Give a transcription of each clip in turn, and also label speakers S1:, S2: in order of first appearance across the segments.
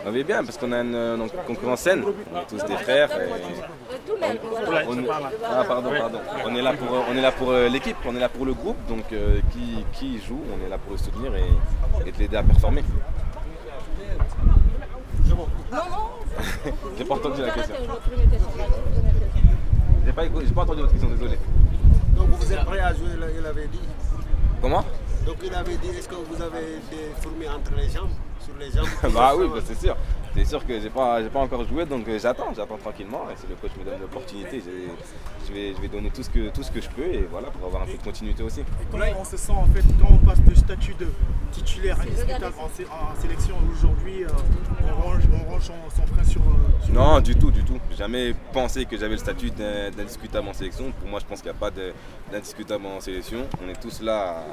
S1: On va bien parce qu'on a une concurrence saine. On est tous des frères. On est là pour l'équipe, on est là pour le groupe. Donc qui joue, on est là pour le soutenir et de l'aider à performer. J'ai pas entendu la question. J'ai pas entendu votre question, désolé.
S2: Donc vous êtes prêt à jouer, il avait dit.
S1: Comment?
S2: Donc il avait dit, est-ce que vous avez des fourmis entre les jambes, sur les jambes?
S1: Bah oui, bah c'est sûr. C'est sûr que j'ai pas encore joué, donc j'attends tranquillement. Et si le coach me donne l'opportunité, je vais donner tout ce que je peux et voilà, pour avoir un peu de continuité aussi.
S3: Et comment on se sent en fait quand on passe de statut de titulaire indiscutable en sélection aujourd'hui, on range son frein sur
S1: Non, du tout. J'ai jamais pensé que j'avais le statut d'indiscutable en sélection. Pour moi, je pense qu'il n'y a pas d'indiscutable en sélection. On est tous là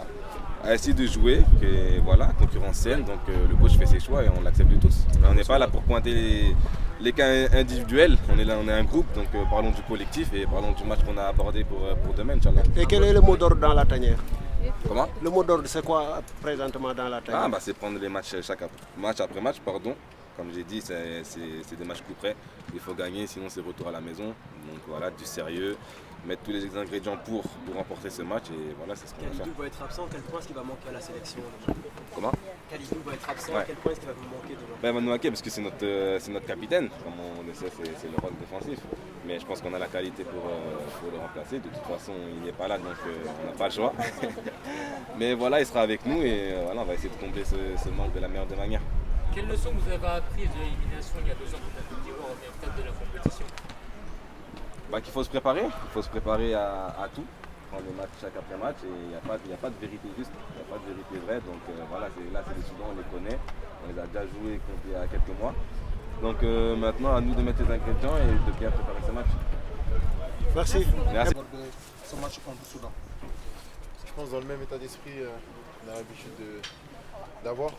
S1: à essayer de jouer, et voilà, concurrence saine, donc le coach fait ses choix et on l'accepte tous. Mais on n'est pas là pour pointer les cas individuels, on est un groupe, donc parlons du collectif et parlons du match qu'on a abordé pour demain, Inch'Allah.
S2: Et quel est le mot d'ordre dans la tanière?
S1: Comment?
S2: Le mot d'ordre, c'est quoi présentement dans la tanière?
S1: C'est prendre les matchs match après match, pardon. Comme j'ai dit, c'est des matchs plus près. Il faut gagner, sinon c'est retour à la maison. Donc voilà, du sérieux, mettre tous les ingrédients pour remporter ce match et voilà, c'est ce qu'on va faire.
S4: Kalidou va être absent, quel point est-ce qu'il va manquer à la sélection?
S1: Comment?
S4: Kalidou va être absent,
S1: Ouais.
S4: quel point est-ce qu'il va vous manquer demain?
S1: Il va nous manquer parce que c'est notre capitaine, comme on le sait, c'est le rôle défensif. Mais je pense qu'on a la qualité pour le remplacer. De toute façon, il n'est pas là, donc on n'a pas le choix. Mais voilà, il sera avec nous et voilà, on va essayer de combler ce manque de la meilleure des manières.
S5: Quelle leçon vous avez apprise de l'élimination il y a 2 ans contre la Côte d'Ivoire au même stade de la compétition?
S1: Qu'il faut se préparer à tout, prendre les matchs chaque après match et il n'y a pas de vérité juste, il n'y a pas de vérité vraie. Donc voilà, c'est des Soudans, on les connaît, on les a déjà joués il y a quelques mois. Donc maintenant à nous de mettre les ingrédients et de bien préparer ce match.
S2: Merci.
S1: Merci.
S3: ce match contre le Soudan?
S6: Je pense dans le même état d'esprit qu'on a l'habitude d'avoir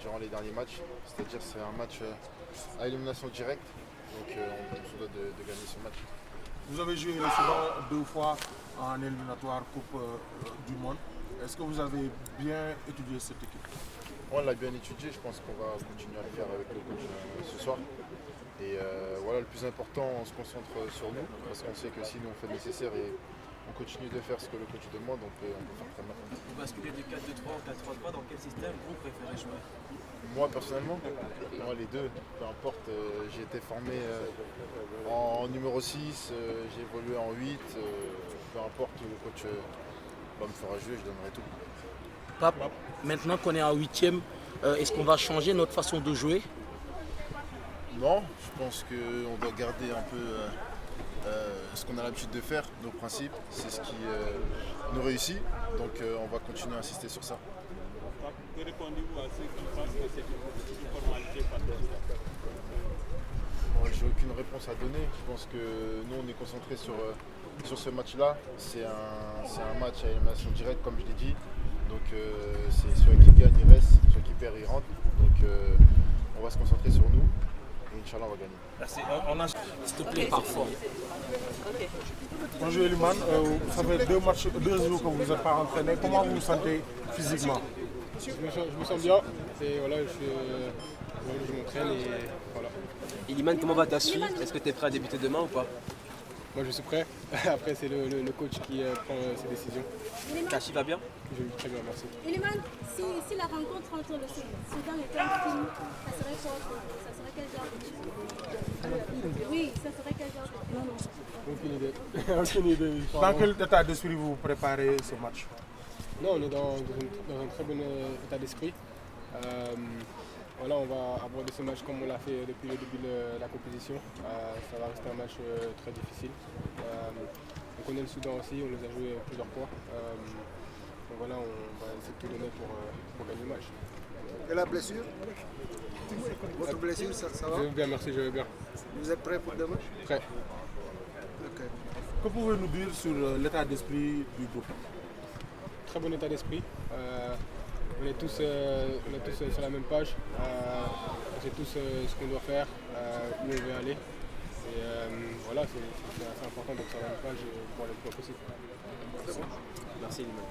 S6: durant les derniers matchs. C'est-à-dire c'est un match à élimination directe. Donc on se doit de gagner ce match.
S3: Vous avez joué le Soudan 2 fois en éliminatoire Coupe du Monde. Est-ce que vous avez bien étudié cette équipe?
S6: On l'a bien étudié, je pense qu'on va continuer à le faire avec le coach ce soir. Et voilà, le plus important, on se concentre sur nous, parce qu'on sait que si nous on fait le nécessaire et on continue de faire ce que le coach demande, on peut faire très mal.
S4: Vous basculez de 4-2-3 en 4-3-3, dans quel système vous préférez jouer?
S6: Moi personnellement, moi, les deux, peu importe, j'ai été formé en numéro 6, j'ai évolué en 8, peu importe où le coach me fera jouer, je donnerai tout.
S7: Pape, maintenant qu'on est en 8e, est-ce qu'on va changer notre façon de jouer?
S6: Non, je pense qu'on doit garder un peu ce qu'on a l'habitude de faire, nos principes, c'est ce qui nous réussit, donc on va continuer à insister sur ça.
S8: Que répondez-vous à ceux qui pensent que c'est une formalité par
S6: J'ai aucune réponse à donner, je pense que nous on est concentrés sur ce match-là, c'est un match à élimination directe comme je l'ai dit, donc c'est celui qui gagne il reste, celui qui perd il rentre, donc on va se concentrer sur nous et Inch'Allah on va gagner.
S7: Merci. S'il te plaît, parfois.
S3: Bonjour Eliman, ça fait 2 jours que vous n'êtes pas entraîné. Comment vous vous sentez physiquement?
S9: Je me sens bien. Voilà, je m'entraîne et voilà.
S4: Eliman, comment va ta suite? Est-ce que tu es prêt à débuter demain ou pas?
S9: Moi je suis prêt. Après c'est le coach qui prend ses décisions.
S4: Kachi va bien?
S9: Je vais très bien, merci.
S10: Eliman, si la rencontre entre le Soudan et le film, ça serait quoi? Ça serait quel genre de film? Oui, ça serait quel genre de film? Non.
S9: Aucune idée.
S3: Dans quel état d'esprit vous préparez ce match?
S9: Non, on est dans un très bon état d'esprit. Voilà, on va aborder ce match comme on l'a fait depuis le début de la compétition. Ça va rester un match très difficile. On connaît le Soudan aussi, on les a joués plusieurs fois. Donc voilà, on va essayer de tout donner pour gagner le match.
S2: Et la blessure? Votre blessure, ça va?
S9: Je vais bien, merci, je vais bien.
S2: Vous êtes prêt pour demain?
S9: Prêt.
S2: Ok.
S3: Que pouvez-vous nous dire sur l'état d'esprit du groupe?
S9: Très bon état d'esprit. On est tous sur la même page. On sait tous ce qu'on doit faire, où on veut aller. Et voilà, c'est assez important d'être sur la même page pour aller le plus loin possible.
S4: Merci Eliman.